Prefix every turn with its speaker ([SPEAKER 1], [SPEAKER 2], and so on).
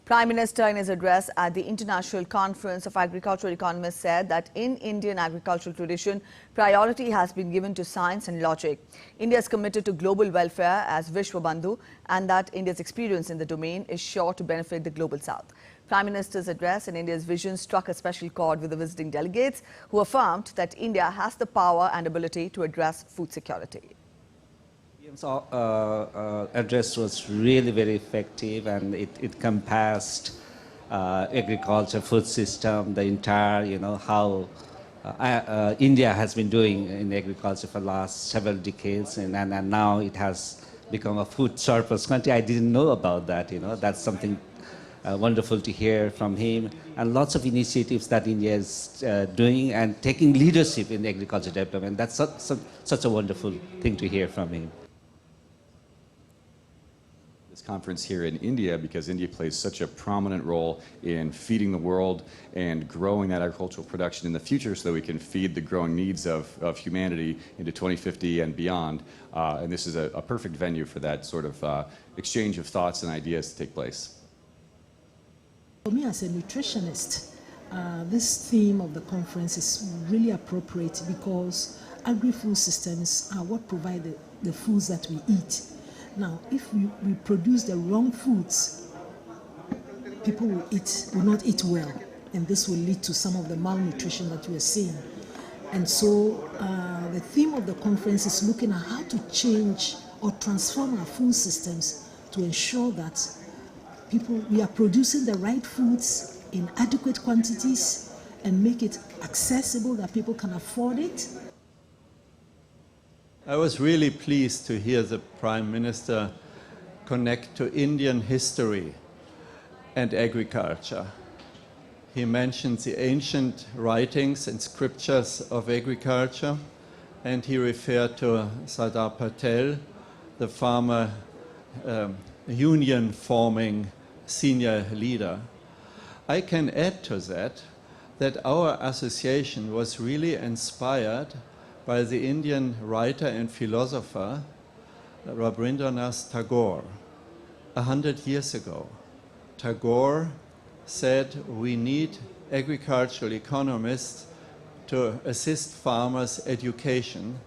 [SPEAKER 1] Prime Minister, in his address at the International Conference of Agricultural Economists, said that in Indian agricultural tradition, priority has been given to science and logic. India is committed to global welfare as Vishwa Bandhu, and that India's experience in the domain is sure to benefit the global south. Prime Minister's address and India's vision struck a special chord with the visiting delegates, who affirmed that India has the power and ability to address food security.
[SPEAKER 2] Address was really very effective, and it encompassed agriculture, food system, the entire, how India has been doing in agriculture for the last several decades, and now it has become a food surplus country. I didn't know about that, that's something wonderful to hear from him, and lots of initiatives that India is doing and taking leadership in agriculture development. That's such a wonderful thing to hear from him.
[SPEAKER 3] Conference here in India, because India plays such a prominent role in feeding the world and growing that agricultural production in the future so that we can feed the growing needs of humanity into 2050 and beyond. And this is a perfect venue for that sort of exchange of thoughts and ideas to take place.
[SPEAKER 4] For me as a nutritionist, this theme of the conference is really appropriate because agri-food systems are what provide the foods that we eat. Now, if we produce the wrong foods, people will not eat well, and this will lead to some of the malnutrition that we are seeing. And so the theme of the conference is looking at how to change or transform our food systems to ensure that we are producing the right foods in adequate quantities and make it accessible that people can afford it.
[SPEAKER 5] I was really pleased to hear the Prime Minister connect to Indian history and agriculture. He mentioned the ancient writings and scriptures of agriculture, and he referred to Sardar Patel, the farmer union-forming senior leader. I can add to that our association was really inspired by the Indian writer and philosopher Rabindranath Tagore. 100 years ago, Tagore said we need agricultural economists to assist farmers' education